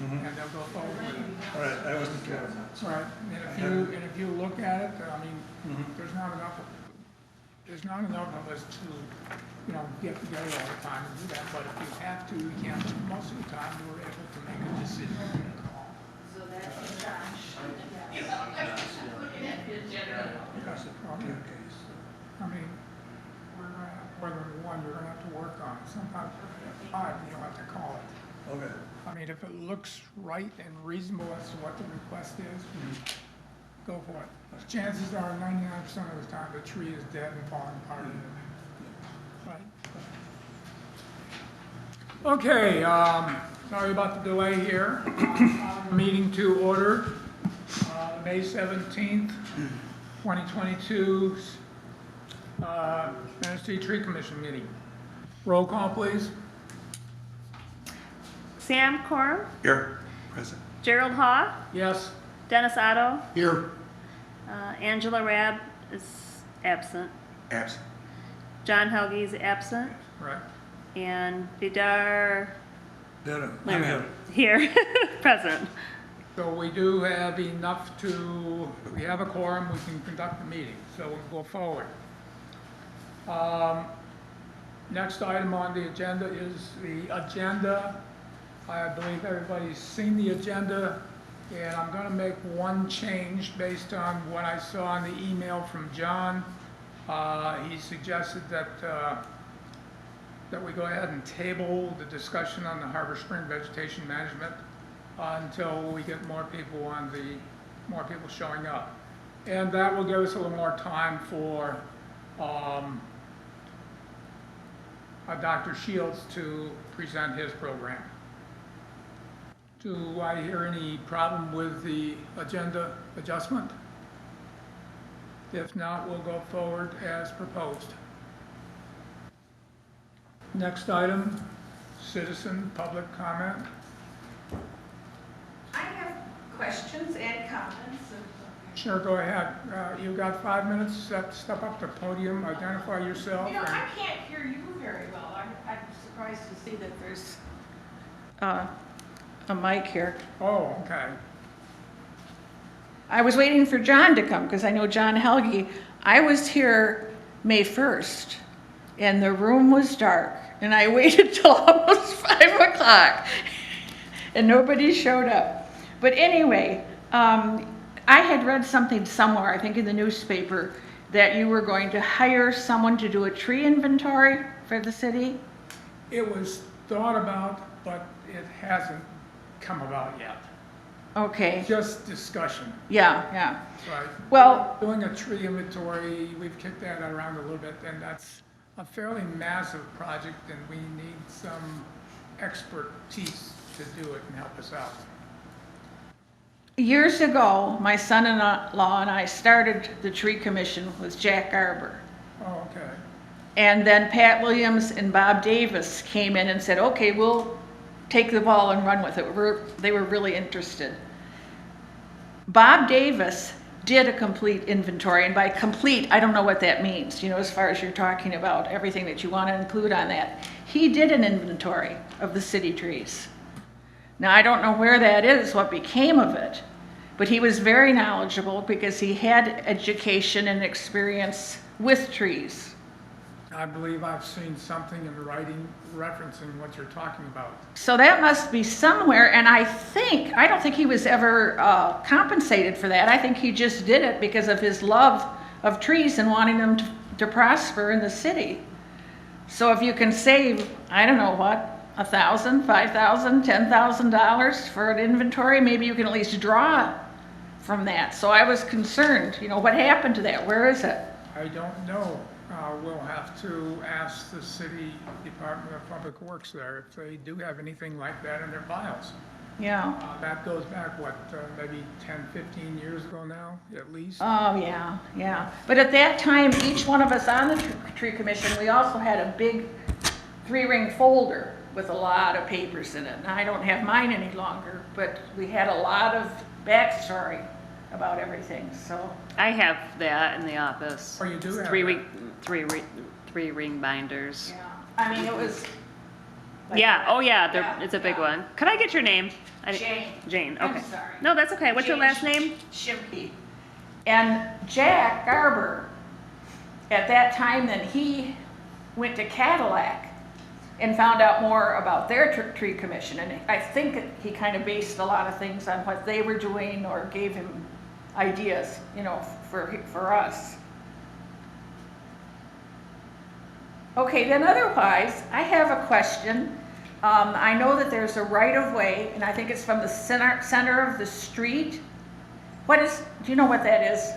and they'll go forward with it. All right, I wasn't clear on that. Right, and if you look at it, I mean, there's not enough of us to, get together all the time and do that, but if you have to, you can. Most of the time, we're able to make a decision and a call. So that's Josh. Because it's probably the case. I mean, we're gonna have more than one you're gonna have to work on. Sometimes five, you'll have to call it. Okay. I mean, if it looks right and reasonable as to what the request is, go for it. Chances are 99% of the time the tree is dead and falling apart. Right. Okay, sorry about the delay here. Meeting to order, May 17th, 2022, Manistee Tree Commission meeting. Roll call, please. Sam Corum, Here. Present. Gerald Haw, Yes. Dennis Otto, Here. Angela Rabb is absent, Absent. John Helge is absent, Right. and Vidar I'm Lehrer here, present. So we do have enough we have a quorum, we can conduct the meeting, so we'll go forward. Next item on the agenda is the agenda. I believe everybody's seen the agenda, and I'm gonna make one change based on what I saw in the email from John. He suggested that we go ahead and table the discussion on the Harbor Spring vegetation management until we get more people showing up. And that will give us a little more time for Dr. Shields to present his program. Do I hear any problem with the agenda adjustment? If not, we'll go forward as proposed. Next item, citizen public comment. I have questions and comments. Sure, go ahead. You've got 5 minutes. Step up to the podium, identify yourself. I can't hear you very well. I'm surprised to see that there's a mic here. Oh, okay. I was waiting for John to come because I know John Helge. I was here May 1st and the room was dark and I waited till almost 5 o'clock and nobody showed up. But anyway, I had read something somewhere, I think in the newspaper, that you were going to hire someone to do a tree inventory for the city. It was thought about, but it hasn't come about yet. Okay, Just discussion, yeah. right? Well, Doing a tree inventory, we've kicked that around a little bit, and that's a fairly massive project, and we need some expertise to do it and help us out. years ago, my son-in-law and I started the tree commission with Jack Garber. Oh, okay. And then Pat Williams and Bob Davis came in and said, okay, we'll take the ball and run with it. They were really interested. Bob Davis did a complete inventory, and by complete, I don't know what that means, as far as you're talking about everything that you want to include on that. He did an inventory of the city trees. Now, I don't know where that is, what became of it, but he was very knowledgeable because he had education and experience with trees. I believe I've seen something in writing referencing what you're talking about. So that must be somewhere, and I don't think he was ever compensated for that. I think he just did it because of his love of trees and wanting them to prosper in the city. So if you can save, I don't know what, $1,000, $5,000, $10,000 for an inventory, maybe you can at least draw from that. So I was concerned, what happened to that? Where is it? I don't know. We'll have to ask the city Department of Public Works there if they do have anything like that in their files. Yeah. That goes back, maybe 10, 15 years ago now, at least? Oh, yeah. But at that time, each one of us on the tree commission, we also had a big 3-ring folder with a lot of papers in it. Now, I don't have mine any longer, but we had a lot of backstory about everything, so. I have that in the office. Oh, you do have Three that? ring binders. Yeah, I mean, it was Like- Yeah, oh yeah, Yeah, it's a big yeah. one. Could I get your name? Jane. Jane, I'm okay. sorry. No, that's okay. What's your Jane last name? Shimke. And Jack Garber, at that time, then he went to Cadillac and found out more about their tree commission. And I think he kind of based a lot of things on what they were doing or gave him ideas, you know, for us. Okay, then otherwise, I have a question. I know that there's a right-of-way, and I think it's from the center of the street. Do you know what that is?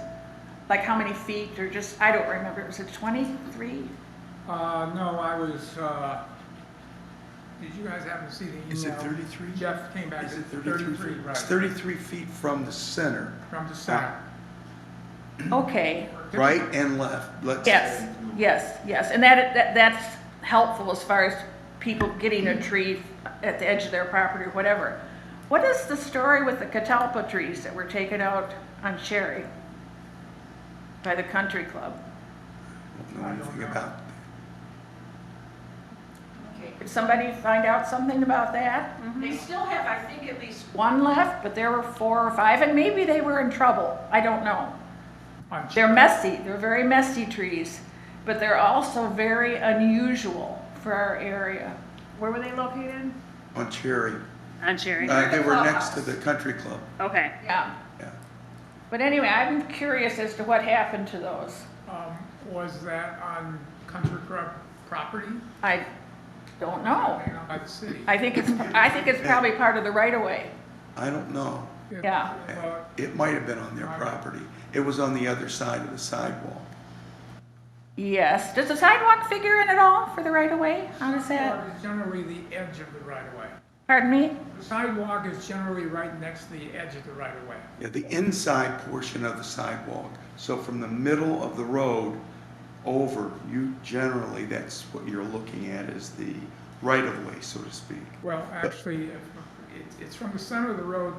Like how many feet, or just, I don't remember, was it 23? No, I was, did you guys happen to see the email? Is it 33? Jeff came back. Is it at 33 feet? right. It's 33 feet from the center, From the center. Okay, right and left. Let's yes, yes, and that's helpful as far as people getting a tree at the edge of their property or whatever. What is the story with the catalpa trees that were taken out on Cherry by the country club? I don't know anything about it. Okay, did somebody find out something about that? They still have, I think, at least one left, but there were 4 or 5, and maybe they were in trouble. I don't know. They're messy. They're very messy trees, but they're also very unusual for our area. Where were they located? On Cherry. On Cherry. They were next to the country club. Okay. Yeah. Yeah. But anyway, I'm curious as to what happened to those. Was that on country club property? I don't know. Hang on by the city? I think it's probably part of the right of way. I don't know. Yeah. It might have been on their property. It was on the other side of the sidewalk. Yes. Does the sidewalk figure in at all for the right of way? How does that? Sidewalk is generally the edge of the right of way. Pardon me? The sidewalk is generally right next to the edge of the right of way. Yeah, the inside portion of the sidewalk. So from the middle of the road over, that's what you're looking at is the right of way, so to speak. Well, actually, if it's from the center of the road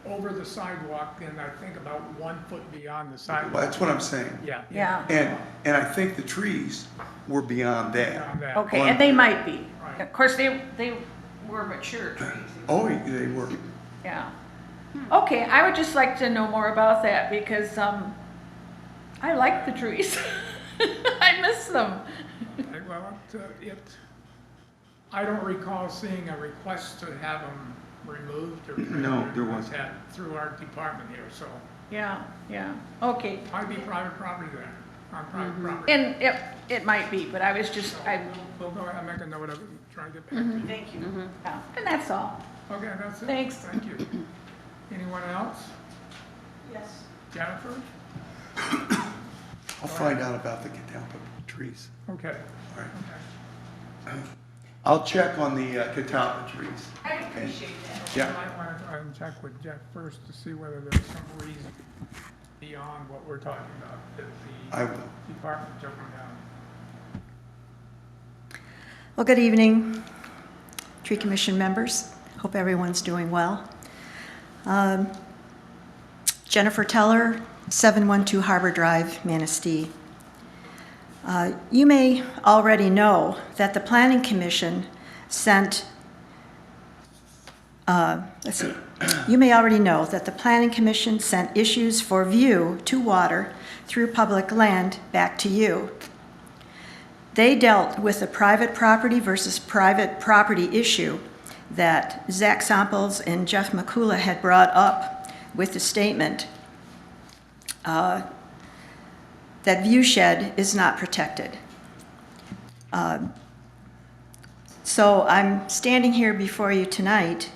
over the sidewalk, then I think about 1 foot beyond the sidewalk. Well, that's what I'm saying. Yeah. Yeah. And I think the trees were beyond that. Beyond that. Okay, and they might be. Right. Of course, they were mature trees. Oh, they were. Yeah. Okay, I would just like to know more about that because I like the trees. I miss them. Well, I don't recall seeing a request to have them removed or. No, there wasn't. Through our department here, so Yeah, yeah. Okay. might be private property there, on private property. And it might be, but I was just, We'll go ahead and make a note of it and try to get back to you. thank you. Yeah, and that's all. Okay, that's it. Thanks. Thank you. Anyone else? Yes. Jennifer? I'll find out about the catalpa trees. Okay. All right. Okay. I'll check on the catalpa trees. I appreciate that. Yeah. I might want to try and check with Jeff first to see whether there's some reason beyond what we're talking about that I the will. department jumping down. Well, good evening, Tree Commission members. Hope everyone's doing well. Jennifer Teller, 712 Harbor Drive, Manistee. You may already know that the Planning Commission sent, You may already know that the Planning Commission sent issues for view to water through public land back to you. They dealt with the private property versus private property issue that Zach Samples and Jeff McCula had brought up with the statement that viewshed is not protected. So I'm standing here before you tonight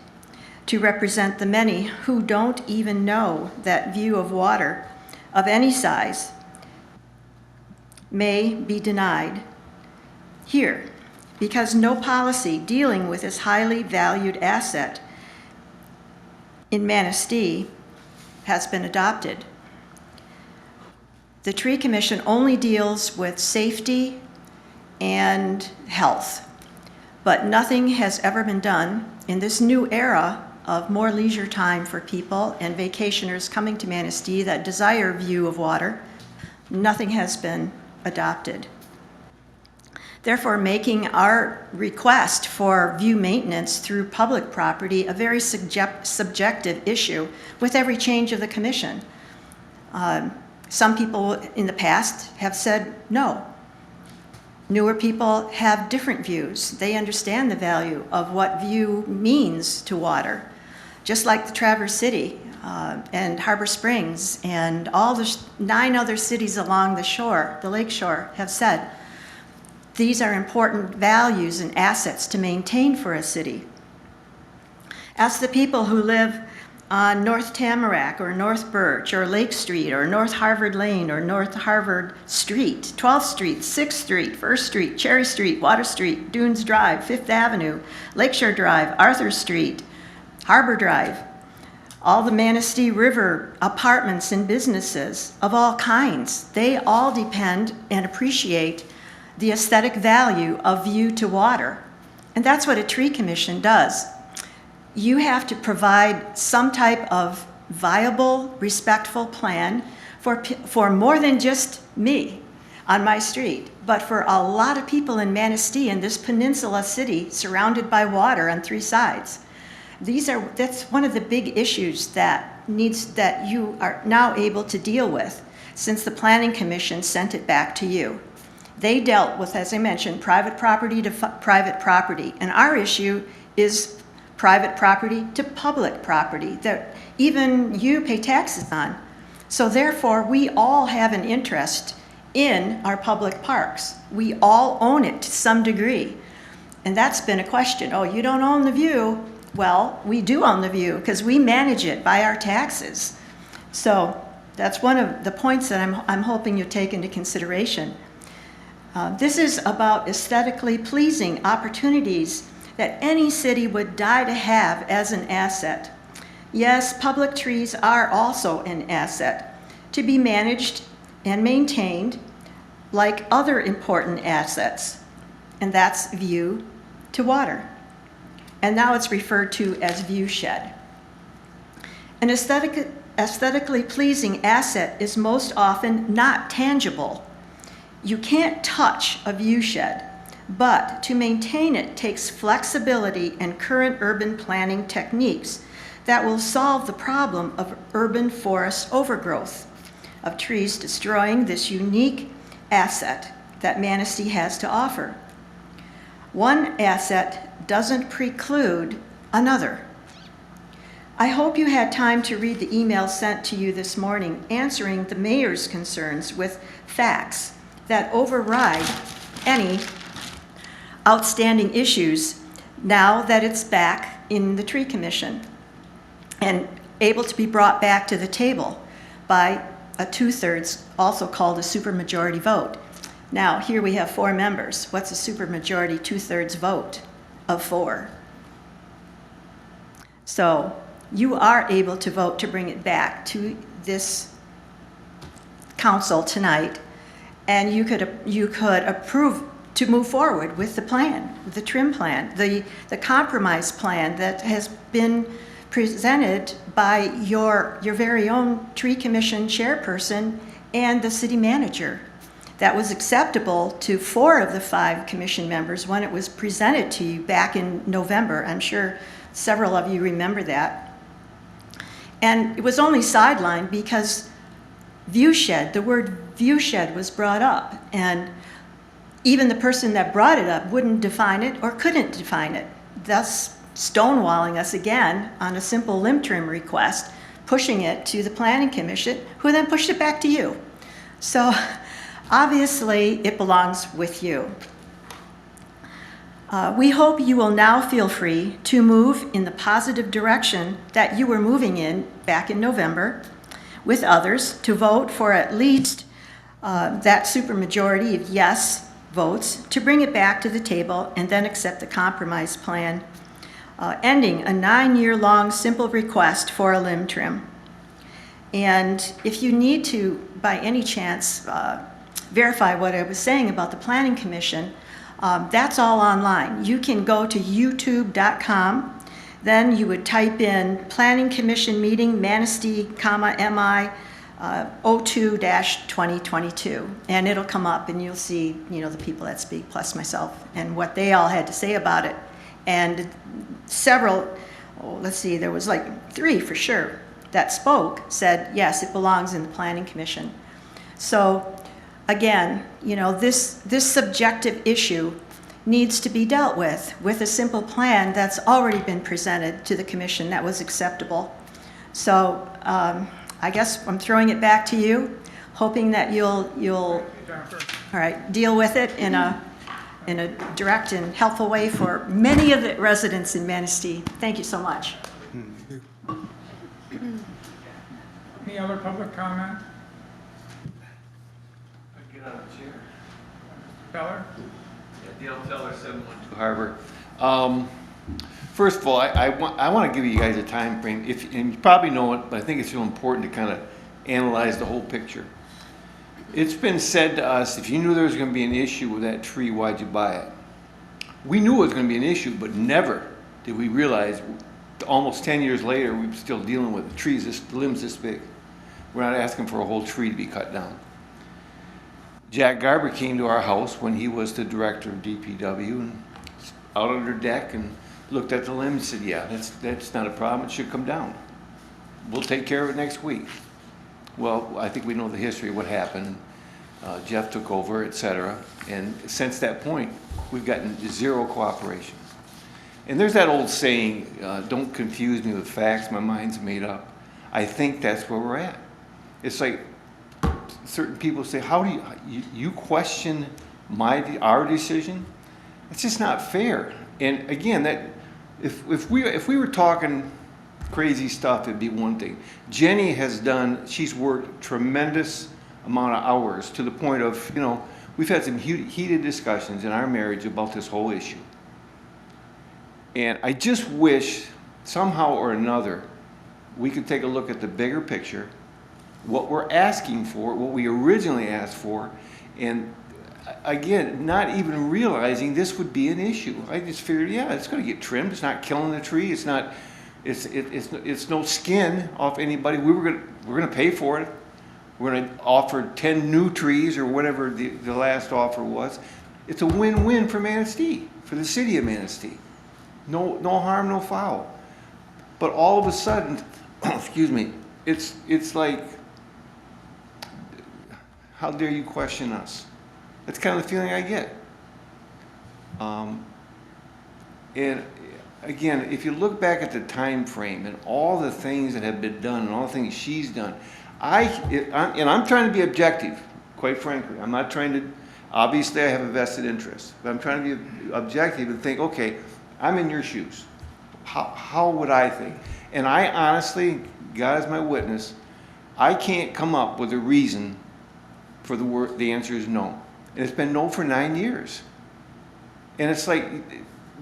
to represent the many who don't even know that view of water of any size may be denied here, because no policy dealing with this highly valued asset in Manistee has been adopted. The Tree Commission only deals with safety and health, but nothing has ever been done in this new era of more leisure time for people and vacationers coming to Manistee that desire view of water. Nothing has been adopted. therefore making our request for view maintenance through public property a very subjective issue with every change of the commission. Some people in the past have said no. Newer people have different views. They understand the value of what view means to water. Just like the Traverse City and Harbor Springs and all the 9 other cities along the shore, the lake shore, have said, these are important values and assets to maintain for a city. Ask the people who live on North Tamarack or North Birch or Lake Street or North Harvard Lane or North Harvard Street, 12th Street, 6th Street, 1st Street, Cherry Street, Water Street, Dunes Drive, 5th Avenue, Lakeshore Drive, Arthur Street, Harbor Drive, all the Manistee River apartments and businesses of all kinds. They all depend and appreciate the aesthetic value of view to water. And that's what a tree commission does. You have to provide some type of viable, respectful plan for more than just me on my street, but for a lot of people in Manistee, in this peninsula city surrounded by water on 3 sides. That's one of the big issues that you are now able to deal with since the Planning Commission sent it back to you. They dealt with, as I mentioned, private property to private property, and our issue is private property to public property that even you pay taxes on. So therefore, we all have an interest in our public parks. We all own it to some degree. And that's been a question. Oh, you don't own the view. Well, we do own the view because we manage it by our taxes. So that's one of the points that I'm hoping you take into consideration. This is about aesthetically pleasing opportunities that any city would die to have as an asset. Yes, public trees are also an asset to be managed and maintained like other important assets, and that's view to water. And now it's referred to as view shed. An aesthetically pleasing asset is most often not tangible. You can't touch a view shed, but to maintain it takes flexibility and current urban planning techniques that will solve the problem of urban forest overgrowth, of trees destroying this unique asset that Manistee has to offer. One asset doesn't preclude another. I hope you had time to read the email sent to you this morning answering the mayor's concerns with facts that override any outstanding issues now that it's back in the Tree Commission and able to be brought back to the table by a 2/3, also called a supermajority vote. Now, here we have 4 members. What's a supermajority 2/3 vote of 4? So you are able to vote to bring it back to this council tonight, and you could approve to move forward with the plan, the trim plan, the compromise plan that has been presented by your very own Tree Commission chairperson and the city manager. That was acceptable to 4 of the 5 commission members when it was presented to you back in November. I'm sure several of you remember that. And it was only sidelined because viewshed, the word viewshed was brought up, and even the person that brought it up wouldn't define it or couldn't define it, thus stonewalling us again on a simple limb trim request, pushing it to the Planning Commission, who then pushed it back to you. So obviously it belongs with you. We hope you will now feel free to move in the positive direction that you were moving in back in November with others to vote for at least that supermajority of yes votes to bring it back to the table and then accept the compromise plan, ending a 9-year-long simple request for a limb trim. And if you need to, by any chance, verify what I was saying about the Planning Commission, that's all online. You can go to youtube.com, then you would type in Planning Commission meeting, Manistee, MI, 02-2022. And it'll come up and you'll see, the people that speak plus myself and what they all had to say about it. And several, let's see, there was like 3 for sure that spoke, said, yes, it belongs in the Planning Commission. So again, this subjective issue needs to be dealt with a simple plan that's already been presented to the commission that was acceptable. So I guess I'm throwing it back to you, hoping that you'll all right, deal with it in a direct and helpful way for many of the residents in Manistee. Thank you so much. Any other public comment? Get out of the chair. Keller? Yeah, Dale Teller, 712 Harbor. First of all, I want to give you guys a time frame. And you probably know it, but I think it's real important to kind of analyze the whole picture. It's been said to us, if you knew there was going to be an issue with that tree, why'd you buy it? We knew it was going to be an issue, but never did we realize almost 10 years later, we're still dealing with the trees, the limbs this big. We're not asking for a whole tree to be cut down. Jack Garber came to our house when he was the director of DPW and out under deck and looked at the limb and said, yeah, that's not a problem, it should come down. We'll take care of it next week. Well, I think we know the history of what happened. Jeff took over, etc. And since that point, we've gotten 0 cooperation. And there's that old saying, don't confuse me with facts, my mind's made up. I think that's where we're at. It's like certain people say, how do you question our decision? It's just not fair. And again, that if we were talking crazy stuff, it'd be one thing. Jenny she's worked tremendous amount of hours to the point of, we've had some heated discussions in our marriage about this whole issue. And I just wish somehow or another we could take a look at the bigger picture, what we're asking for, what we originally asked for, and again, not even realizing this would be an issue. I just figured, yeah, it's going to get trimmed. It's not killing the tree. It's not. It's no skin off anybody. We're going to pay for it. We're going to offer 10 new trees or whatever the last offer was. It's a win-win for Manistee, for the city of Manistee. No harm, no foul. But all of a sudden, excuse me, it's like, how dare you question us? That's kind of the feeling I get. And again, if you look back at the time frame and all the things that have been done and all the things she's done, I'm trying to be objective, quite frankly. I'm not trying to, obviously I have a vested interest, but I'm trying to be objective and think, okay, I'm in your shoes. How would I think? And I honestly, God is my witness, I can't come up with a reason for the answer is no. And it's been no for 9 years. And it's like,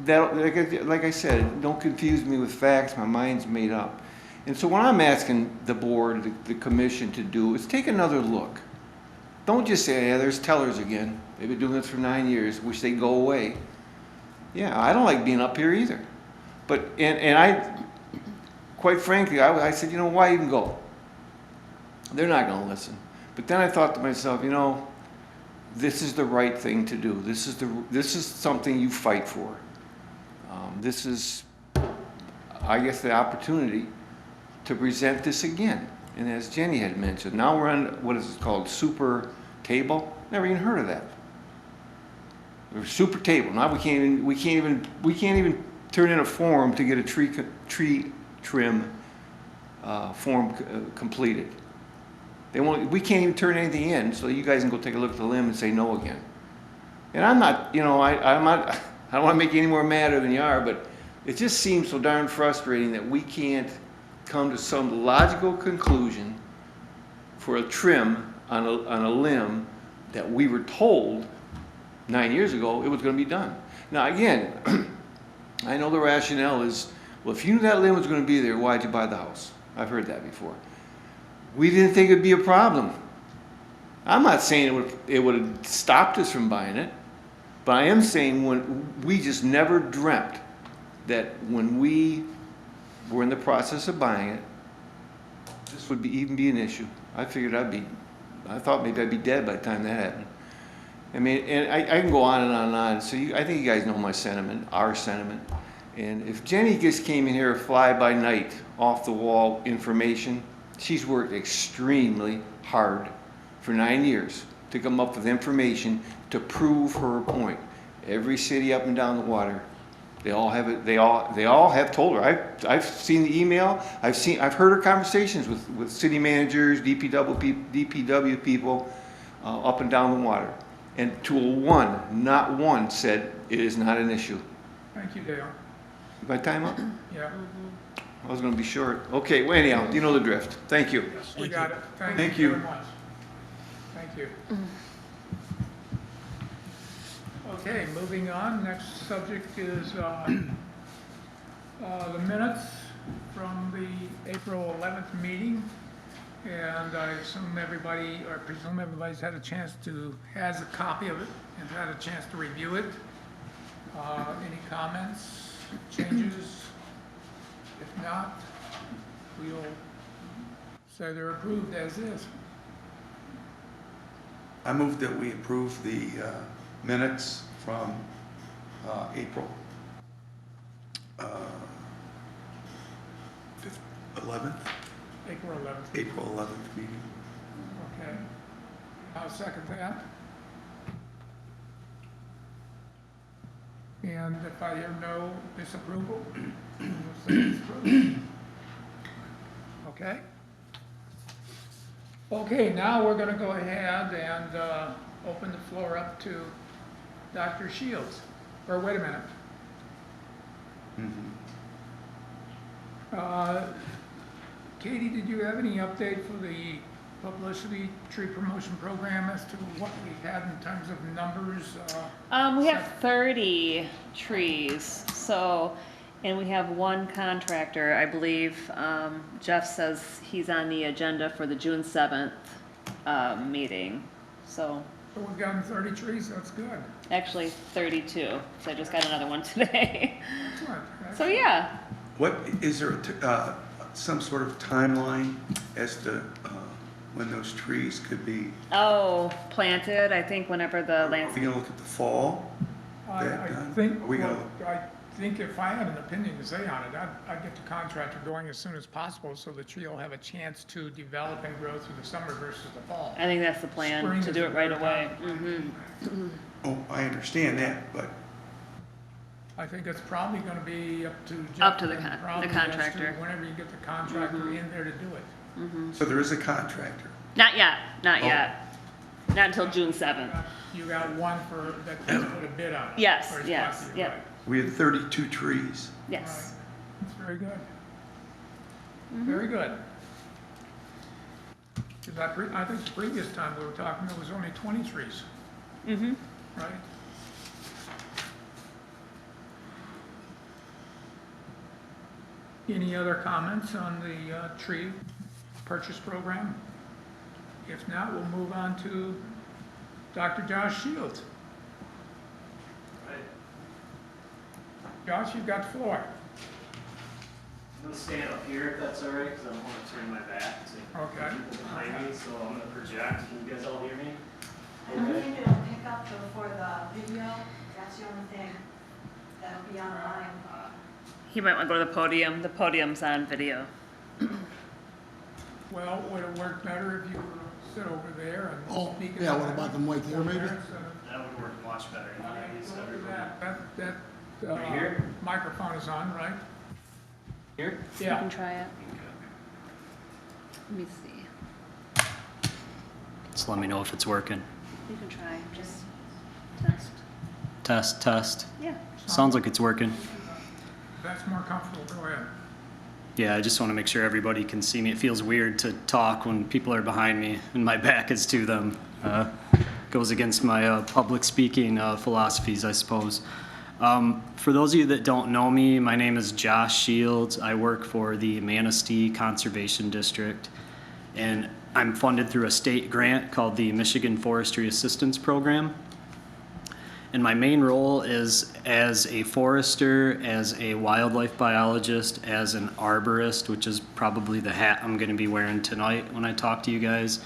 like I said, don't confuse me with facts, my mind's made up. And so what I'm asking the board, the commission to do is take another look. Don't just say, yeah, there's tellers again. They've been doing this for 9 years, wish they'd go away. Yeah, I don't like being up here either. But, and I, quite frankly, I said, why even go? They're not going to listen. But then I thought to myself, this is the right thing to do. This is something you fight for. This is, I guess, the opportunity to present this again. And as Jenny had mentioned, now we're on, what is it called, super table? Never even heard of that. We're super table. Now we can't even turn in a form to get a tree trim form completed. We can't even turn anything in, so you guys can go take a look at the limb and say no again. And I'm not, I don't want to make you any more madder than you are, but it just seems so darn frustrating that we can't come to some logical conclusion for a trim on a limb that we were told 9 years ago it was going to be done. Now again, I know the rationale is, well, if you knew that limb was going to be there, why'd you buy the house? I've heard that before. We didn't think it'd be a problem. I'm not saying it would have stopped us from buying it, but I am saying when we just never dreamt that when we were in the process of buying it, this would even be an issue. I thought maybe I'd be dead by the time that happened. I mean, and I can go on and on and on. So I think you guys know my sentiment, our sentiment. And if Jenny just came in here fly by night, off the wall information, she's worked extremely hard for 9 years to come up with information to prove her point. Every city up and down the water, they all have it. They all have told her. I've seen the email. I've heard her conversations with city managers, DPW people, up and down the water. And not one said it is not an issue. Thank you, Dale. My time up? Yeah, I was gonna be short. Okay, well anyhow, you know the drift. Thank you. we got it. Thank Thank you. you very much. Thank you. Okay, moving on. Next subject is the minutes from the April 11th meeting. And I assume everybody's had a chance has a copy of it and had a chance to review it. Any comments, changes? If not, we'll say they're approved as is. I move that we approve the minutes from April 11th, April 11th. April 11th meeting. Okay. I'll second that. And if I hear no disapproval, we'll say it's approved. Okay? Okay, now we're gonna go ahead and open the floor up to Dr. Shields. Or wait a minute. Katie, did you have any update for the publicity tree promotion program as to what we had in terms of numbers? We have 30 trees, so, and we have one contractor, I believe. Jeff says he's on the agenda for the June 7th, meeting, so. So we've gotten 30 trees, that's good. Actually 32, so I just got another one today. Excellent. So yeah, What, is there some sort of timeline as to when those trees could be, planted, I think whenever the are we landscape. gonna look at the fall? I That, think, are we gonna- I think if I had an opinion to say on it, I'd get the contractor going as soon as possible so the tree will have a chance to develop and grow through the summer versus the fall. I think that's the plan, Spring to is do a it right better away. time. Oh, I understand that, but I think it's probably gonna be up to Jeff. Up to the and con- the probably as to contractor. Whenever you get the contractor in there to do it. so there is a contractor. Not yet, not Oh. yet. Not until June 7th. You got one that just put a bid on it. Yes, or it's yes, possibly yep. right. We had 32 trees. Yes. Right. It's very good. Very good. 'Cause I think the previous time we were talking, there was only 20 trees, Mm-hmm. right? Any other comments on the tree purchase program? If not, we'll move on to Dr. Josh Shields. Josh, you've got the floor. I'm gonna stand up here if that's all right, because I don't want to turn my back to Okay. people behind me, so I'm gonna project. Can you guys all hear me? I don't think it'll pick up for the video, that's the only thing that'll be online. He might want to go to the podium. The podium's on video. Well, would it work better if you were to sit over there and Oh, speak? yeah, what about them right there, maybe? That would work much better. At least everybody. That Right here? microphone is on, right? Here? You Yeah. can try it. Let me see. Just let me know if it's working. You can try. Just test. Test, test. Yeah. Sounds like it's working. That's more comfortable, go ahead. Yeah, I just want to make sure everybody can see me. It feels weird to talk when people are behind me and my back is to them. Goes against my public speaking philosophies, I suppose. For those of you that don't know me, my name is Josh Shields. I work for the Manistee Conservation District, and I'm funded through a state grant called the Michigan Forestry Assistance Program. And my main role is as a forester, as a wildlife biologist, as an arborist, which is probably the hat I'm going to be wearing tonight when I talk to you guys.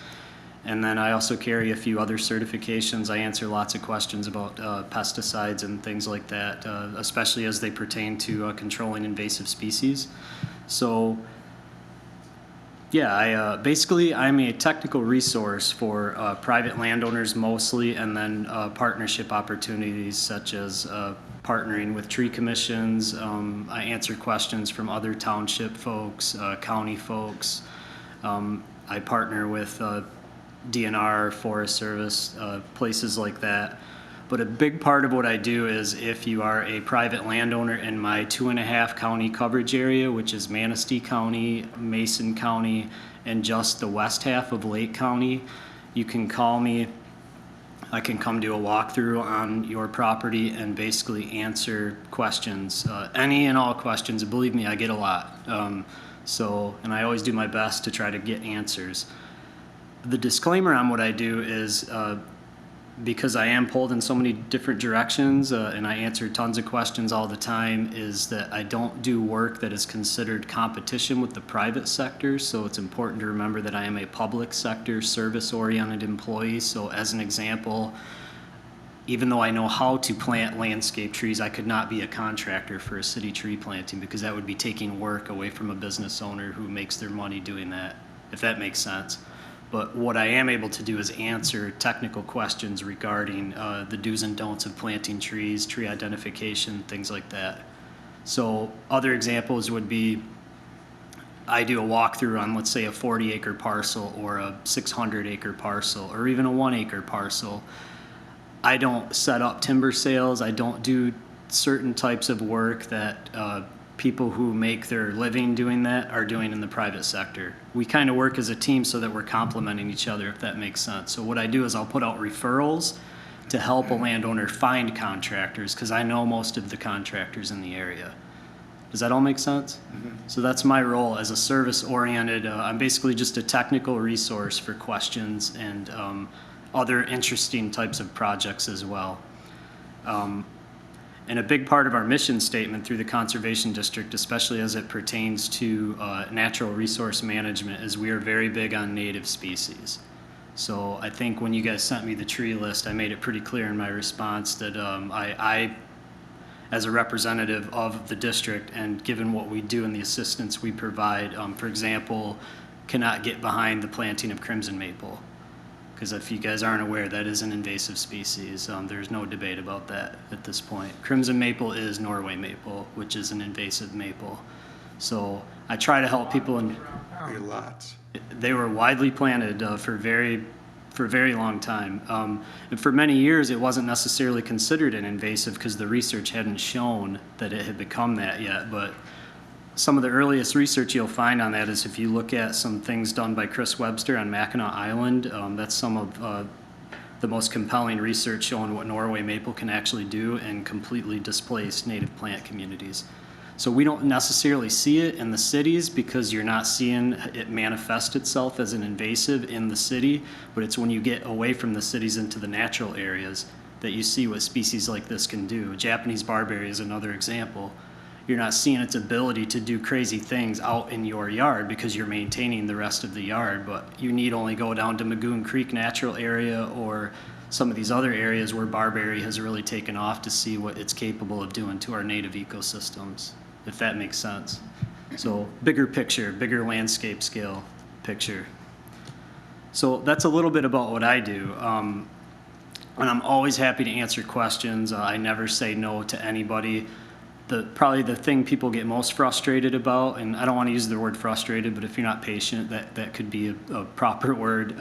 And then I also carry a few other certifications. I answer lots of questions about pesticides and things like that, especially as they pertain to controlling invasive species. So yeah, basically I'm a technical resource for private landowners mostly, and then partnership opportunities such as partnering with tree commissions. I answer questions from other township folks, county folks. I partner with DNR, Forest Service, places like that. But a big part of what I do is if you are a private landowner in my 2.5 county coverage area, which is Manistee County, Mason County, and just the west half of Lake County, you can call me. I can come do a walkthrough on your property and basically answer questions, any and all questions. Believe me, I get a lot. And I always do my best to try to get answers. The disclaimer on what I do is because I am pulled in so many different directions and I answer tons of questions all the time, is that I don't do work that is considered competition with the private sector. So it's important to remember that I am a public sector service-oriented employee. So as an example, even though I know how to plant landscape trees, I could not be a contractor for a city tree planting because that would be taking work away from a business owner who makes their money doing that, if that makes sense. But what I am able to do is answer technical questions regarding the do's and don'ts of planting trees, tree identification, things like that. So other examples would be, I do a walkthrough on, let's say, a 40-acre parcel or a 600-acre parcel or even a 1-acre parcel. I don't set up timber sales. I don't do certain types of work that people who make their living doing that are doing in the private sector. We kind of work as a team so that we're complementing each other, if that makes sense. So what I do is I'll put out referrals to help a landowner find contractors because I know most of the contractors in the area. Does that all make sense? Mm-hmm. So that's my role as a service-oriented, I'm basically just a technical resource for questions and other interesting types of projects as well. And a big part of our mission statement through the Conservation District, especially as it pertains to natural resource management, is we are very big on native species. So I think when you guys sent me the tree list, I made it pretty clear in my response that I, as a representative of the district, and given what we do and the assistance we provide, for example, cannot get behind the planting of crimson maple. Because if you guys aren't aware, that is an invasive species. There's no debate about that at this point. Crimson maple is Norway maple, which is an invasive maple. So I try to help people. A lot. They were widely planted for a very long time. And for many years, it wasn't necessarily considered an invasive because the research hadn't shown that it had become that yet. But some of the earliest research you'll find on that is if you look at some things done by Chris Webster on Mackinac Island, that's some of the most compelling research showing what Norway maple can actually do and completely displace native plant communities. So we don't necessarily see it in the cities because you're not seeing it manifest itself as an invasive in the city, but it's when you get away from the cities into the natural areas that you see what species like this can do. Japanese barberry is another example. You're not seeing its ability to do crazy things out in your yard because you're maintaining the rest of the yard, but you need only go down to Magoon Creek Natural Area or some of these other areas where barberry has really taken off to see what it's capable of doing to our native ecosystems, if that makes sense. So bigger picture, bigger landscape scale picture. So that's a little bit about what I do. And I'm always happy to answer questions. I never say no to anybody. Probably the thing people get most frustrated about, and I don't want to use the word frustrated, but if you're not patient, that could be a proper word,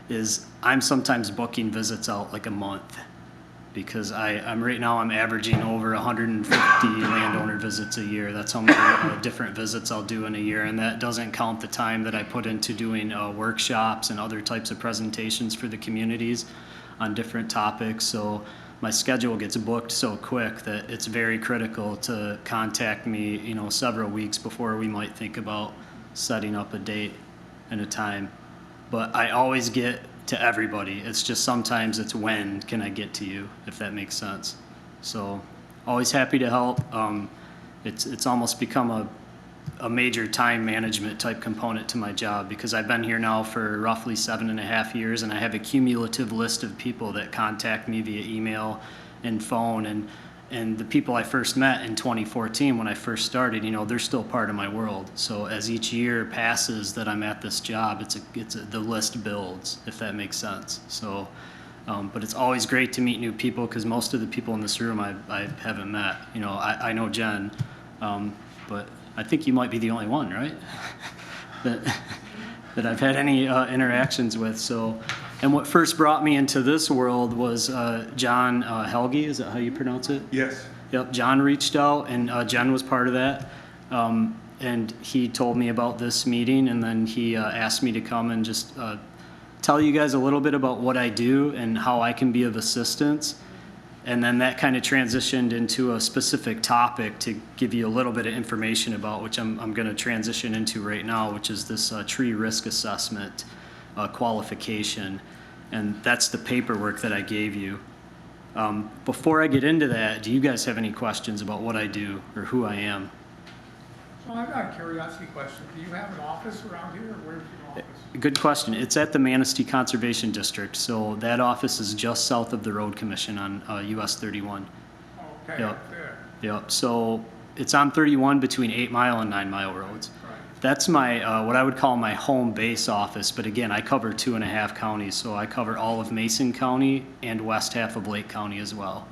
is I'm sometimes booking visits out like a month because I'm right now I'm averaging over 150 landowner visits a year. That's how many different visits I'll do in a year, and that doesn't count the time that I put into doing workshops and other types of presentations for the communities on different topics. So my schedule gets booked so quick that it's very critical to contact me, several weeks before we might think about setting up a date and a time. But I always get to everybody. It's just sometimes it's when can I get to you, if that makes sense. So always happy to help. It's almost become a major time management type component to my job because I've been here now for roughly 7.5 years, and I have a cumulative list of people that contact me via email and phone, and the people I first met in 2014 when I first started, you know, they're still part of my world. So as each year passes that I'm at this job, the list builds, if that makes sense. So, but it's always great to meet new people because most of the people in this room I haven't met. You know, I know Jen, but I think you might be the only one, right? that I've had any interactions with. So, and what first brought me into this world was John Helge, is that how you pronounce it? Yes. Yep, John reached out, and Jen was part of that. And he told me about this meeting, and then he asked me to come and just tell you guys a little bit about what I do and how I can be of assistance. And then that kind of transitioned into a specific topic to give you a little bit of information about, which I'm going to transition into right now, which is this tree risk assessment qualification. And that's the paperwork that I gave you. Before I get into that, do you guys have any questions about what I do or who I am? So I've got a curiosity question. Do you have an office around here, or where's your office? Good question. It's at the Manistee Conservation District. So that office is just south of the Road Commission on US 31. Okay, Yep. up there. Yep. So it's on 31 between 8 Mile and 9 Mile roads. Right. That's my, what I would call my home base office. But again, I cover 2.5 counties. So I cover all of Mason County and west half of Lake County as well.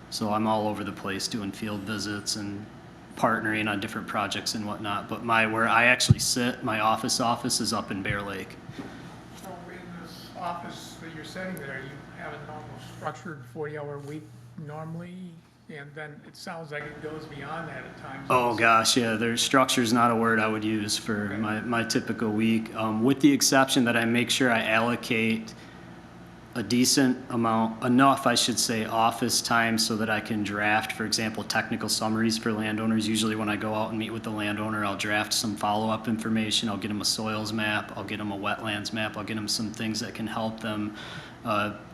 So I'm all over the place doing field visits and partnering on different projects and whatnot. But where I actually sit, my office is up in Bear Lake. So in this office that you're sitting there, you have a normal structured 40-hour week normally, and then it sounds like it goes beyond that at times. Oh gosh, yeah, structure's not a word I would use for my typical week, with the exception that I make sure I allocate a decent amount, enough I should say, office time so that I can draft, for example, technical summaries for landowners. Usually when I go out and meet with the landowner, I'll draft some follow-up information. I'll get them a soils map, I'll get them a wetlands map, I'll get them some things that can help them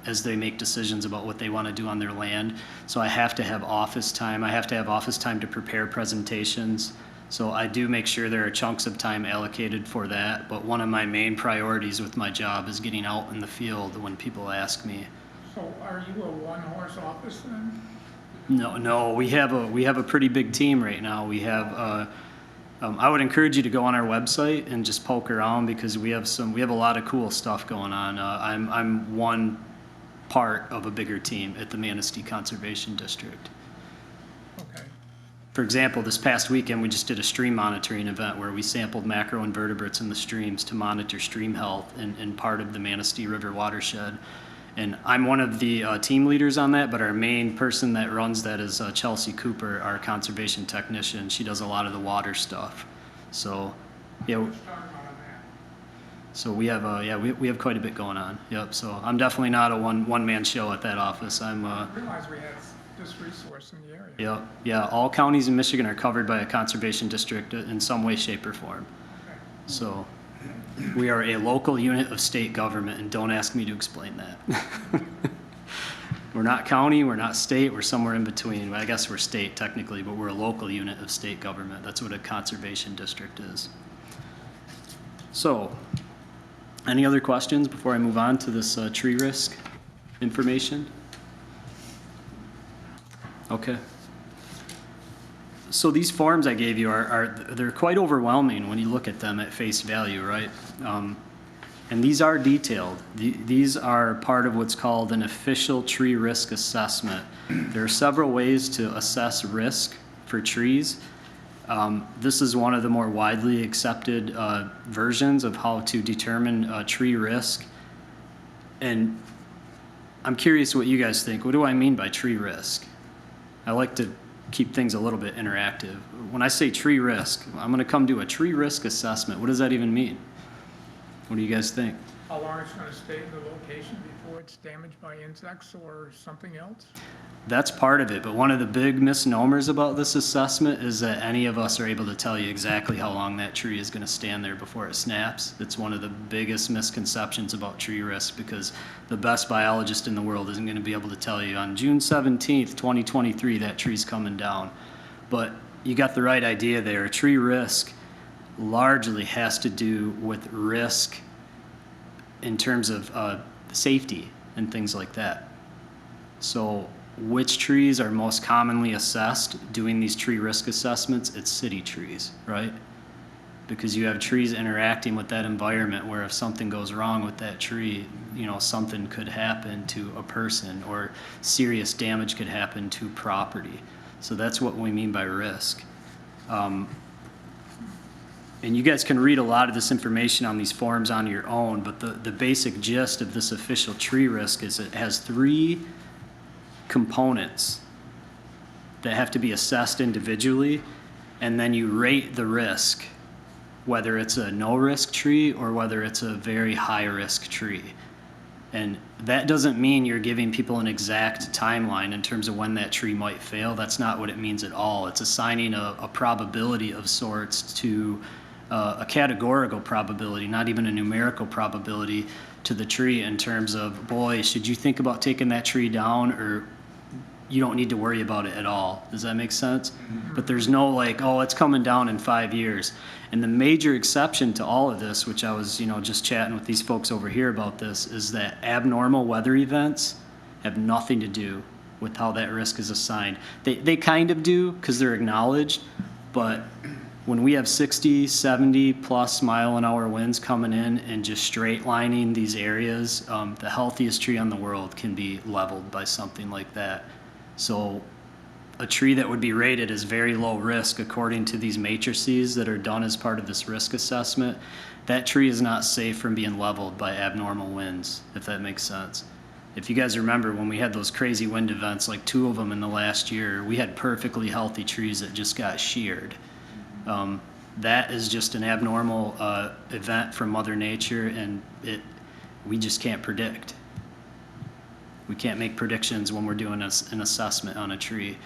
as they make decisions about what they want to do on their land. So I have to have office time. I have to have office time to prepare presentations. So I do make sure there are chunks of time allocated for that, but one of my main priorities with my job is getting out in the field when people ask me. So are you a one-horse office then? No, we have a pretty big team right now. We have, I would encourage you to go on our website and just poke around because we have a lot of cool stuff going on. I'm one part of a bigger team at the Manistee Conservation District. Okay. For example, this past weekend, we just did a stream monitoring event where we sampled macroinvertebrates in the streams to monitor stream health in part of the Manistee River watershed. And I'm one of the team leaders on that, but our main person that runs that is Chelsea Cooper, our conservation technician. She does a lot of the water stuff. So, yeah. What's talking about on that? So we have we have quite a bit going on. Yep. So I'm definitely not a one-man show at that office. I realize we had this resource in the area. Yep. Yeah. All counties in Michigan are covered by a conservation district in some way, shape, or form. Okay. So we are a local unit of state government, and don't ask me to explain that. We're not county, we're not state, we're somewhere in between. I guess we're state technically, but we're a local unit of state government. That's what a conservation district is. So, any other questions before I move on to this tree risk information? Okay. So these forms I gave you they're quite overwhelming when you look at them at face value, right? And these are detailed. These are part of what's called an official tree risk assessment. There are several ways to assess risk for trees. This is one of the more widely accepted versions of how to determine tree risk. And I'm curious what you guys think. What do I mean by tree risk? I like to keep things a little bit interactive. When I say tree risk, I'm going to come do a tree risk assessment. What does that even mean? What do you guys think? how long it's gonna stay in the location before it's damaged by insects or something else? That's part of it, but one of the big misnomers about this assessment is that any of us are able to tell you exactly how long that tree is going to stand there before it snaps. It's one of the biggest misconceptions about tree risk, because the best biologist in the world isn't going to be able to tell you on June 17th, 2023, that tree's coming down. But you got the right idea there. Tree risk largely has to do with risk in terms of safety and things like that. So which trees are most commonly assessed doing these tree risk assessments? It's city trees, right? Because you have trees interacting with that environment where if something goes wrong with that tree, you know, something could happen to a person or serious damage could happen to property. So that's what we mean by risk. And you guys can read a lot of this information on these forms on your own, but the basic gist of this official tree risk is it has 3 components that have to be assessed individually, and then you rate the risk, whether it's a no risk tree or whether it's a very high risk tree. And that doesn't mean you're giving people an exact timeline in terms of when that tree might fail. That's not what it means at all. It's assigning a probability of sorts to a categorical probability, not even a numerical probability, to the tree in terms of, boy, should you think about taking that tree down, or you don't need to worry about it at all. Does that make sense? Mm-hmm. But there's no like, oh, it's coming down in 5 years. And the major exception to all of this, which I was, just chatting with these folks over here about this, is that abnormal weather events have nothing to do with how that risk is assigned. They kind of do because they're acknowledged, but when we have 60, 70 plus mile an hour winds coming in and just straight lining these areas, the healthiest tree on the world can be leveled by something like that. So a tree that would be rated as very low risk according to these matrices that are done as part of this risk assessment, that tree is not safe from being leveled by abnormal winds, if that makes sense. If you guys remember when we had those crazy wind events, like 2 of them in the last year, we had perfectly healthy trees that just got sheared. That is just an abnormal event from Mother Nature, and we just can't predict. We can't make predictions when we're doing an assessment on a tree.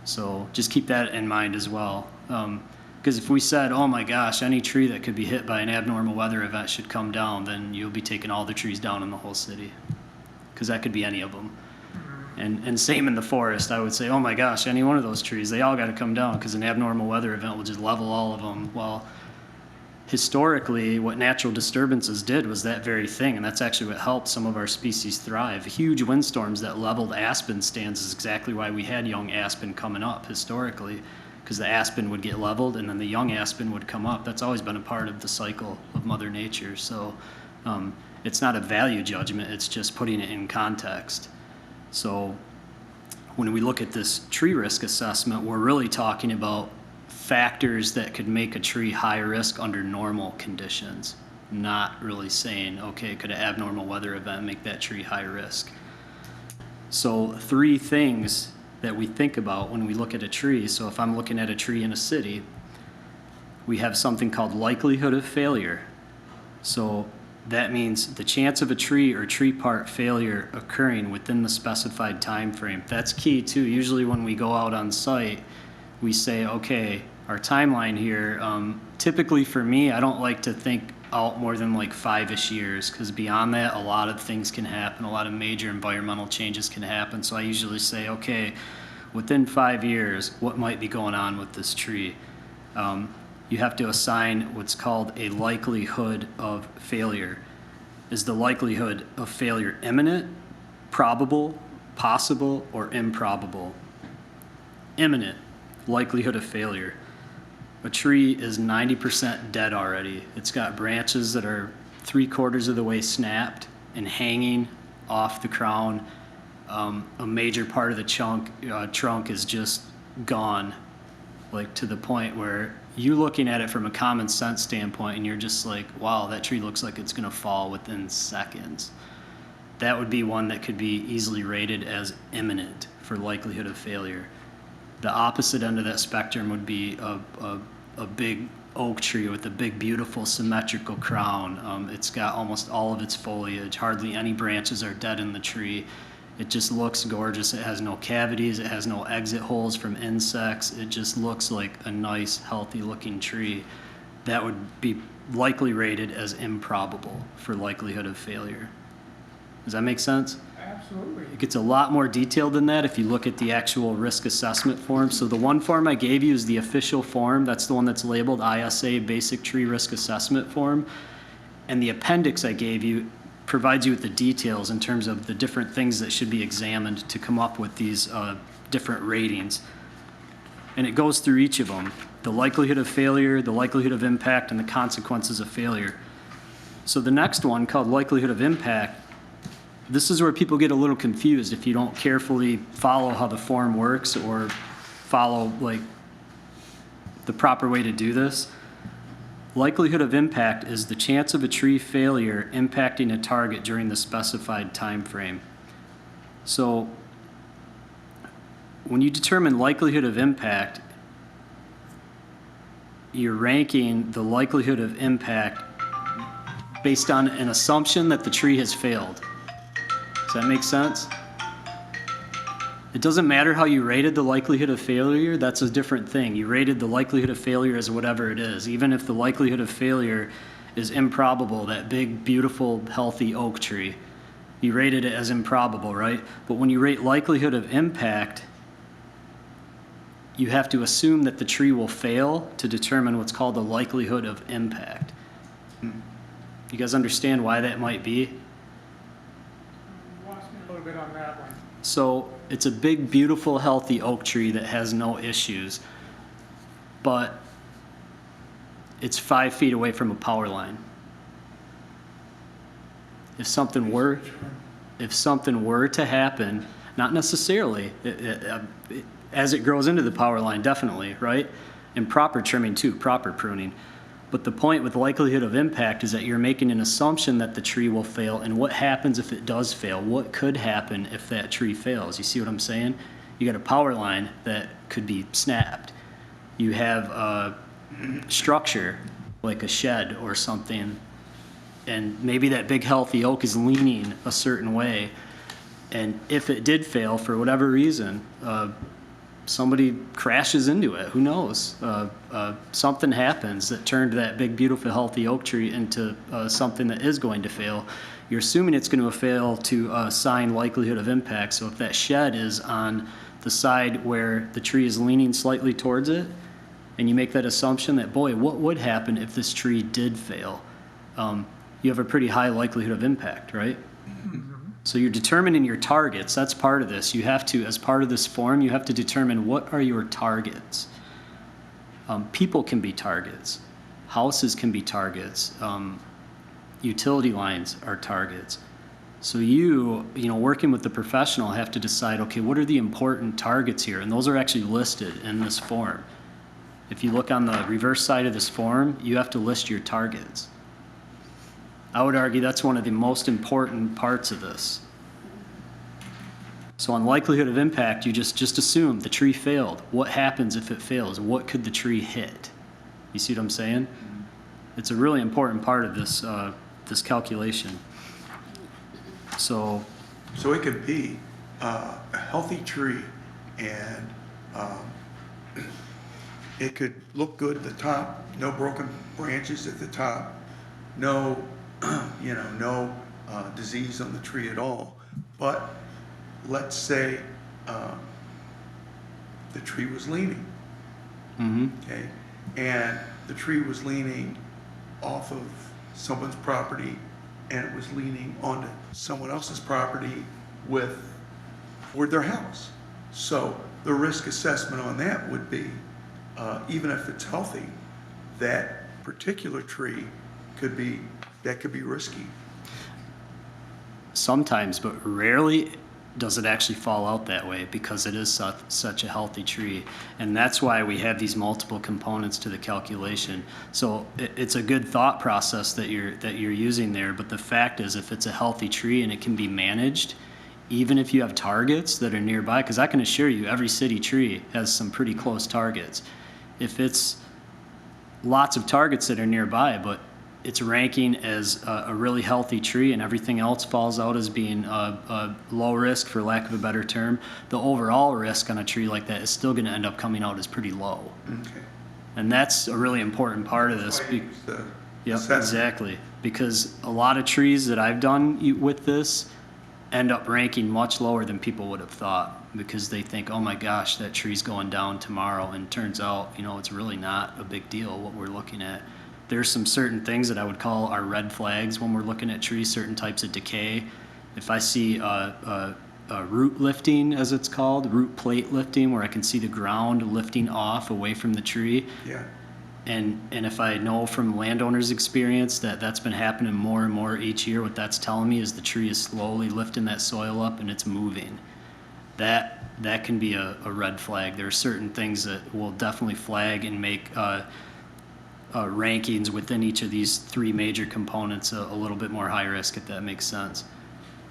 So just keep that in mind as well. Because if we said, oh my gosh, any tree that could be hit by an abnormal weather event should come down, then you'll be taking all the trees down in the whole city. Because that could be any of them. And same in the forest, I would say, oh my gosh, any one of those trees, they all got to come down because an abnormal weather event will just level all of them. Well, historically, what natural disturbances did was that very thing, and that's actually what helped some of our species thrive. Huge windstorms that leveled aspen stands is exactly why we had young aspen coming up historically, because the aspen would get leveled and then the young aspen would come up. That's always been a part of the cycle of Mother Nature. So it's not a value judgment, it's just putting it in context. So when we look at this tree risk assessment, we're really talking about factors that could make a tree high risk under normal conditions, not really saying, okay, could an abnormal weather event make that tree high risk? So 3 things that we think about when we look at a tree. So if I'm looking at a tree in a city, we have something called likelihood of failure. So that means the chance of a tree or tree part failure occurring within the specified time frame. That's key too. Usually when we go out on site, we say, okay, our timeline here, typically for me, I don't like to think out more than like 5-ish years, because beyond that, a lot of things can happen, a lot of major environmental changes can happen. So I usually say, okay, within 5 years, what might be going on with this tree? You have to assign what's called a likelihood of failure. Is the likelihood of failure imminent, probable, possible, or improbable? Imminent, likelihood of failure. A tree is 90% dead already. It's got branches that are 3/4 of the way snapped and hanging off the crown. A major part of the trunk is just gone, like to the point where you looking at it from a common sense standpoint and you're just like, wow, that tree looks like it's gonna fall within seconds. That would be one that could be easily rated as imminent for likelihood of failure. The opposite end of that spectrum would be a big oak tree with a big, beautiful, symmetrical crown. It's got almost all of its foliage. Hardly any branches are dead in the tree. It just looks gorgeous. It has no cavities. It has no exit holes from insects. It just looks like a nice, healthy-looking tree that would be likely rated as improbable for likelihood of failure. Does that make sense? Absolutely. It gets a lot more detailed than that if you look at the actual risk assessment form. So the one form I gave you is the official form. That's the one that's labeled ISA Basic Tree Risk Assessment Form. And the appendix I gave you provides you with the details in terms of the different things that should be examined to come up with these different ratings. And it goes through each of them: the likelihood of failure, the likelihood of impact, and the consequences of failure. So the next one, called likelihood of impact, this is where people get a little confused if you don't carefully follow how the form works or follow like the proper way to do this. Likelihood of impact is the chance of a tree failure impacting a target during the specified time frame. So when you determine likelihood of impact, you're ranking the likelihood of impact based on an assumption that the tree has failed. Does that make sense? It doesn't matter how you rated the likelihood of failure, that's a different thing. You rated the likelihood of failure as whatever it is. Even if the likelihood of failure is improbable, that big, beautiful, healthy oak tree, you rated it as improbable, right? But when you rate likelihood of impact, you have to assume that the tree will fail to determine what's called the likelihood of impact. You guys understand why that might be? Lost me a little bit on that one. So it's a big, beautiful, healthy oak tree that has no issues, but it's 5 feet away from a power line. If something were to happen, not necessarily, as it grows into the power line, definitely, right? And proper trimming too, proper pruning. But the point with likelihood of impact is that you're making an assumption that the tree will fail, and what happens if it does fail? What could happen if that tree fails? You see what I'm saying? You got a power line that could be snapped. You have a structure like a shed or something, and maybe that big healthy oak is leaning a certain way, and if it did fail for whatever reason, somebody crashes into it, who knows? Something happens that turned that big, beautiful, healthy oak tree into something that is going to fail. You're assuming it's going to fail to assign likelihood of impact. So if that shed is on the side where the tree is leaning slightly towards it, and you make that assumption that, boy, what would happen if this tree did fail? You have a pretty high likelihood of impact, right? So you're determining your targets. That's part of this. You have to, as part of this form, you have to determine what are your targets. People can be targets. Houses can be targets. Utility lines are targets. So you know, working with the professional, have to decide, okay, what are the important targets here? And those are actually listed in this form. If you look on the reverse side of this form, you have to list your targets. I would argue that's one of the most important parts of this. So on likelihood of impact, you just assume the tree failed. What happens if it fails? What could the tree hit? You see what I'm saying? It's a really important part of this, this calculation. So it could be a healthy tree, and it could look good at the top, no broken branches at the top, no disease on the tree at all. But let's say the tree was leaning, okay, and the tree was leaning off of someone's property, and it was leaning onto someone else's property toward their house. So the risk assessment on that would be, even if it's healthy, that particular tree could be risky. sometimes, but rarely does it actually fall out that way because it is such a healthy tree. And that's why we have these multiple components to the calculation. So it's a good thought process that you're using there, but the fact is, if it's a healthy tree and it can be managed, even if you have targets that are nearby, because I can assure you every city tree has some pretty close targets. If it's lots of targets that are nearby, but it's ranking as a really healthy tree, and everything else falls out as being a low risk, for lack of a better term. The overall risk on a tree like that is still going to end up coming out as pretty low. Okay. And that's a really important part of this. That's why I use the Yep, assessment. exactly. Because a lot of trees that I've done with this end up ranking much lower than people would have thought, because they think, oh my gosh, that tree's going down tomorrow, and turns out, it's really not a big deal what we're looking at. There's some certain things that I would call our red flags when we're looking at trees, certain types of decay. If I see a root lifting, as it's called, root plate lifting, where I can see the ground lifting off away from the tree, Yeah. and if I know from landowners' experience that that's been happening more and more each year, what that's telling me is the tree is slowly lifting that soil up and it's moving. That can be a red flag. There are certain things that will definitely flag and make rankings within each of these three major components a little bit more high risk, if that makes sense.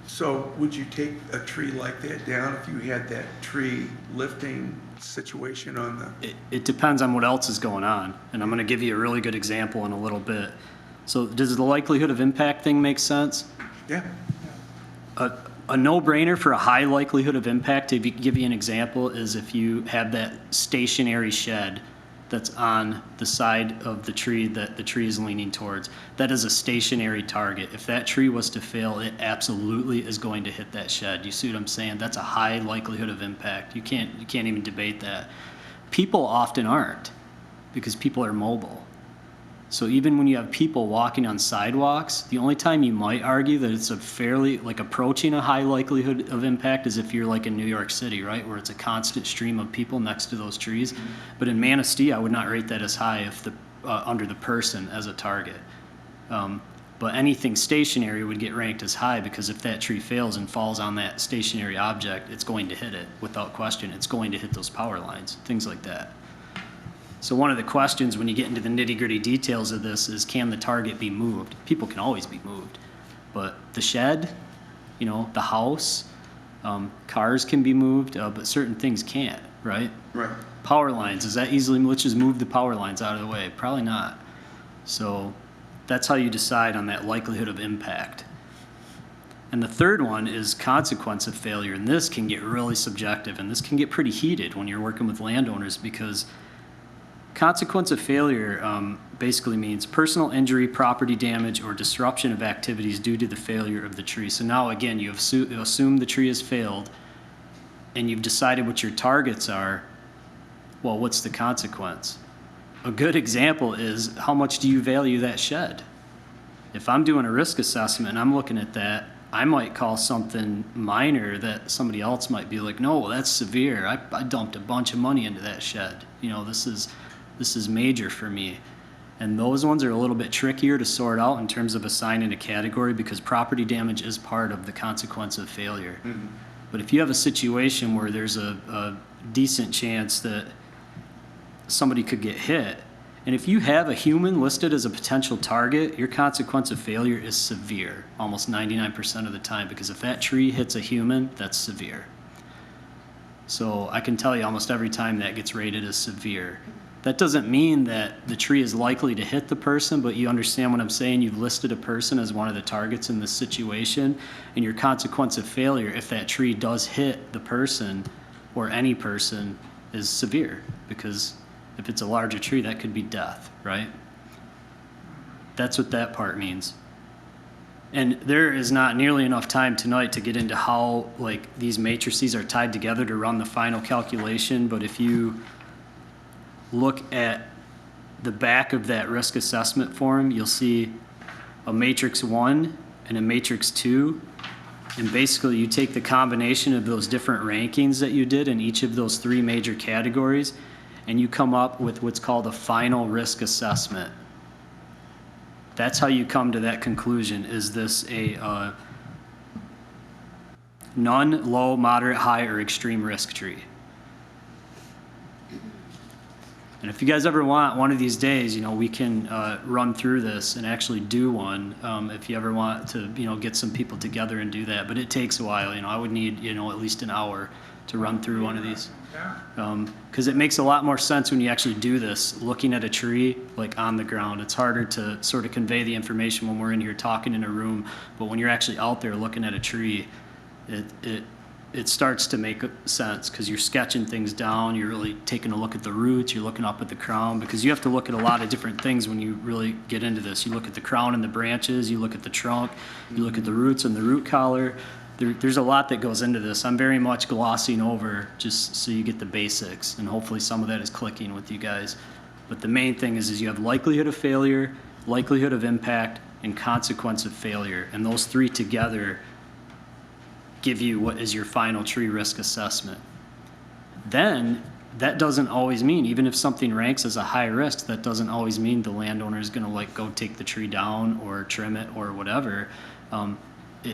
So would you take a tree like that down if you had that tree lifting situation on the? It depends on what else is going on, and I'm going to give you a really good example in a little bit. So does the likelihood of impact thing make sense? Yeah. A no-brainer for a high likelihood of impact, to give you an example, is if you have that stationary shed that's on the side of the tree that the tree is leaning towards. That is a stationary target. If that tree was to fail, it absolutely is going to hit that shed. You see what I'm saying? That's a high likelihood of impact. You can't even debate that. People often aren't, because people are mobile. So even when you have people walking on sidewalks, the only time you might argue that it's a fairly, like, approaching a high likelihood of impact is if you're like in New York City, right, where it's a constant stream of people next to those trees. Mm-hmm. But in Manistee, I would not rate that as high if under the person as a target. But anything stationary would get ranked as high, because if that tree fails and falls on that stationary object, it's going to hit it without question. It's going to hit those power lines, things like that. So one of the questions when you get into the nitty-gritty details of this is, can the target be moved? People can always be moved, but the shed, the house, cars can be moved, but certain things can't, right? Right. Power lines, is that easily, let's just move the power lines out of the way? Probably not. So that's how you decide on that likelihood of impact. And the third one is consequence of failure, and this can get really subjective, and this can get pretty heated when you're working with landowners, because consequence of failure basically means personal injury, property damage, or disruption of activities due to the failure of the tree. So now, again, you assume the tree has failed, and you've decided what your targets are. Well, what's the consequence? A good example is, how much do you value that shed? If I'm doing a risk assessment and I'm looking at that, I might call something minor that somebody else might be like, no, that's severe. I dumped a bunch of money into that shed. This is major for me. And those ones are a little bit trickier to sort out in terms of assigning a category, because property damage is part of the consequence of failure. Mm-hmm. But if you have a situation where there's a decent chance that somebody could get hit, and if you have a human listed as a potential target, your consequence of failure is severe, almost 99% of the time, because if that tree hits a human, that's severe. So I can tell you almost every time that gets rated as severe. That doesn't mean that the tree is likely to hit the person, but you understand what I'm saying. You've listed a person as one of the targets in this situation, and your consequence of failure, if that tree does hit the person or any person, is severe, because if it's a larger tree, that could be death, right? That's what that part means. And there is not nearly enough time tonight to get into how, like, these matrices are tied together to run the final calculation, but if you look at the back of that risk assessment form, you'll see a matrix 1 and a matrix 2. And basically you take the combination of those different rankings that you did in each of those three major categories, and you come up with what's called a final risk assessment. That's how you come to that conclusion. Is this a none, low, moderate, high, or extreme risk tree? And if you guys ever want one of these days, we can run through this and actually do one. If you ever want to, get some people together and do that, but it takes a while. I would need, at least an hour to run through one of these. Yeah, Because it makes a lot more sense when you actually do this, looking at a tree, like on the ground. It's harder to sort of convey the information when we're in here talking in a room, but when you're actually out there looking at a tree, it starts to make sense because you're sketching things down, you're really taking a look at the roots, you're looking up at the crown, because you have to look at a lot of different things when you really get into this. You look at the crown and the branches, you look at the trunk, you look at the roots and the root collar. There's a lot that goes into this. I'm very much glossing over just so you get the basics, and hopefully some of that is clicking with you guys. But the main thing is you have likelihood of failure, likelihood of impact, and consequence of failure. And those three together give you what is your final tree risk assessment. Then, that doesn't always mean, even if something ranks as a high risk, that doesn't always mean the landowner is gonna like go take the tree down or trim it or whatever.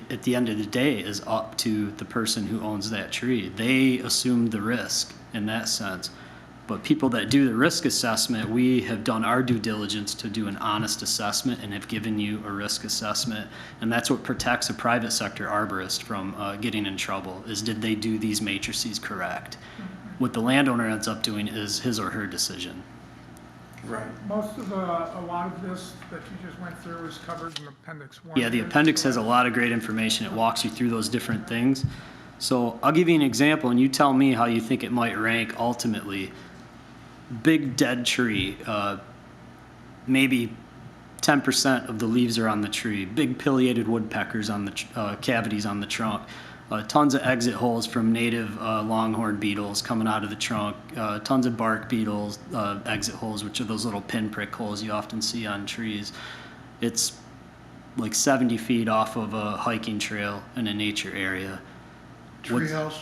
At the end of the day is up to the person who owns that tree. They assume the risk in that sense. But people that do the risk assessment, we have done our due diligence to do an honest assessment and have given you a risk assessment. And that's what protects a private sector arborist from getting in trouble, is did they do these matrices correct? What the landowner ends up doing is his or her decision. Right. most of, a lot of this that you just went through is covered in Appendix 1. Yeah, the appendix has a lot of great information. It walks you through those different things. So I'll give you an example and you tell me how you think it might rank ultimately. Big dead tree, maybe 10% of the leaves are on the tree. Big pileated woodpeckers on the cavities on the trunk. Tons of exit holes from native longhorn beetles coming out of the trunk. Tons of bark beetles, exit holes, which are those little pinprick holes you often see on trees. It's like 70 feet off of a hiking trail in a nature area. Treehouse,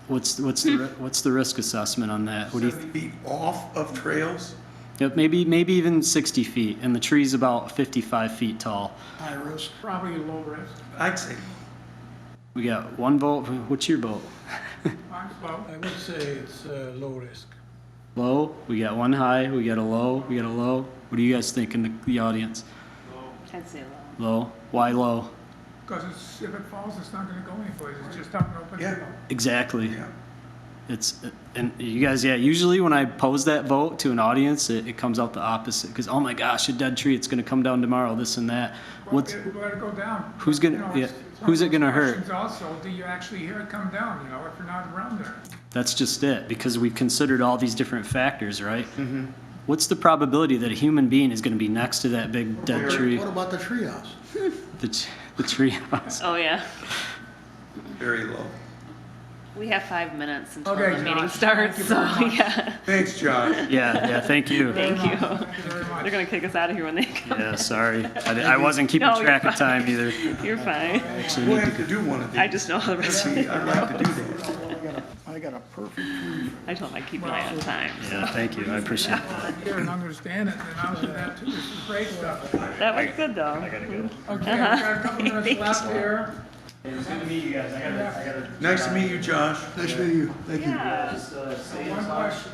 What's the risk assessment on that? What do you? 70 feet off of trails, Yep, maybe even 60 feet, and the tree's about 55 feet tall. high risk. Probably low risk. I'd say We got one vote. What's your vote? Mine's low. I would say it's low risk. Low. We got one high. We got a low. We got a low. What do you guys think in the audience? I'd say low. Low. Why low? Because if it falls, it's not gonna go anyplace, it's just up and open. Yeah. Exactly. Yeah. And you guys, yeah, usually when I pose that vote to an audience, it comes out the opposite. Because, oh my gosh, a dead tree, it's going to come down tomorrow, this and that. Well, it let it go down. Who's gonna- You know, yeah, it's who's one it of those gonna hurt? questions Also, do you actually hear it come down, you know, if you're not around there? That's just it, because we've considered all these different factors, right? What's the probability that a human being is going to be next to that big dead tree? What about the treehouse? The tree house. Oh, yeah. Very low. We have 5 minutes until Okay, the meeting Josh, starts, thank you so, very much. yeah. Thanks, Josh. Yeah, thank you. Thank you. Thank you very much. They're gonna kick us out of here when they come. Yeah, sorry. I wasn't keeping No, you're track of fine. time either. You're fine. We'll have to do one of these. I just know how the rest of See, it. I'd like to do that. I got a perfect tree. I told them I'd keep an eye on time. Yeah, thank you. I appreciate that. Hear and understand it, and I'll do that too, this is great stuff. That was good, though. Okay, we've got a couple minutes left here. It was good to meet you guys. I gotta. Nice to meet you, Josh. Nice to meet you. Thank you. Yeah. Just stay in One touch. question.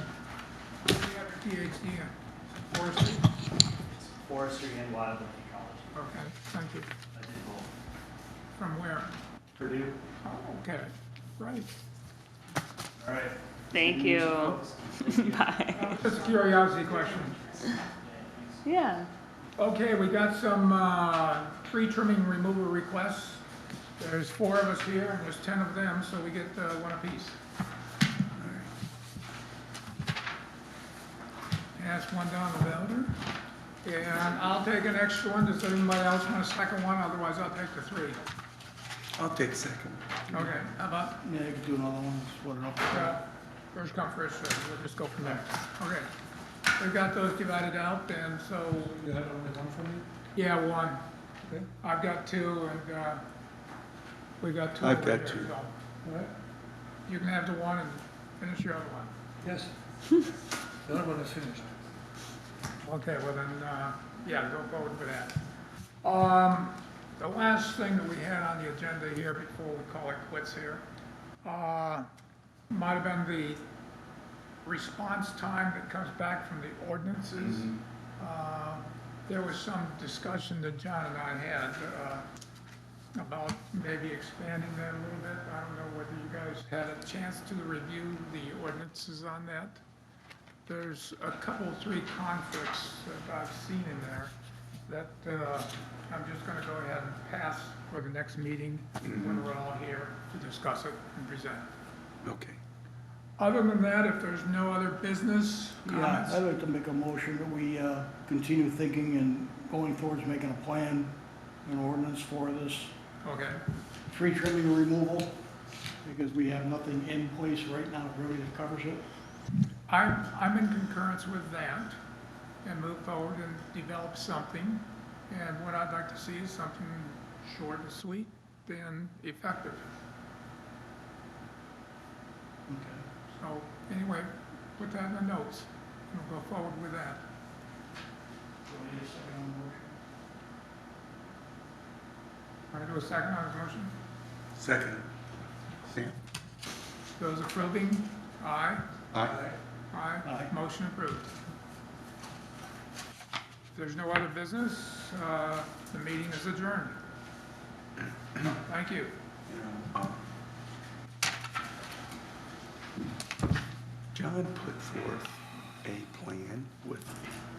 Do you have a PhD in forestry? Forestry and wildlife ecology. Okay, thank you. I did both. From where? Purdue. Oh, okay, right. All right. Thank you. Bye. Just a curiosity question. Yeah. Okay, we got some tree trimming removal requests. There's 4 of us here, and there's 10 of them, so we get one apiece. Pass one down to the other. And I'll take an extra one. Does anybody else want a second one? Otherwise, I'll take the 3. I'll take a second. Okay, how about Yeah, you can do another one, split it up. first come, first served? We'll just go from there. Okay. We've got those divided out, and so, You had only one for me? yeah, 1. Okay. I've got 2, and we've got 2 I've over got here, 2. so All right. you can have the 1 and finish your other one. Yes. The other one is finished. Okay, well then, yeah, go forward with that. The last thing that we had on the agenda here before we call it quits here, might have been the response time that comes back from the ordinances. There was some discussion that John and I had. about maybe expanding that a little bit. I don't know whether you guys had a chance to review the ordinances on that. There's a couple, 3 conflicts that I've seen in there that I'm just gonna go ahead and pass for the next meeting when we're all here to discuss it and present. Okay. Other than that, if there's no other business Yeah, comments, I'd like to make a motion that we continue thinking and going towards making a plan, an ordinance for this okay. tree trimming and removal, because we have nothing in place right now really that covers it. I'm in concurrence with that and move forward and develop something. And what I'd like to see is something short and sweet and effective. Okay. So anyway, put that in the notes. We'll go forward with that. So we need a second on the motion. Want to do a second on the motion? Second. Sam? Those approving, aye. Aye. Aye. Aye. Motion approved. If there's no other business, the meeting is adjourned. Thank you. John put forth a plan with,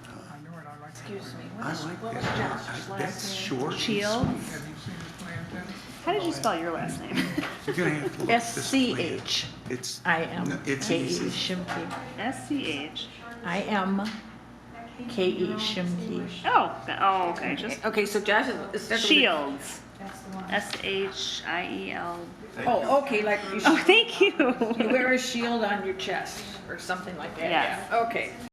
I know it, I like it. Excuse me, I like that. That's short. and Shields? sweet. Have you seen the plan, Dennis? How did you spell your last name? You're gonna have to look at this plan. SCH. It's, I am No, it's K.E. easy. Shimke. SCH. I am K.E. Shimke. Oh, okay, just Okay, so Josh is. Shields. SHIEL. Oh, okay, like you Oh, thank you. you wear a shield on your chest or something like that. Yes. Yeah, okay.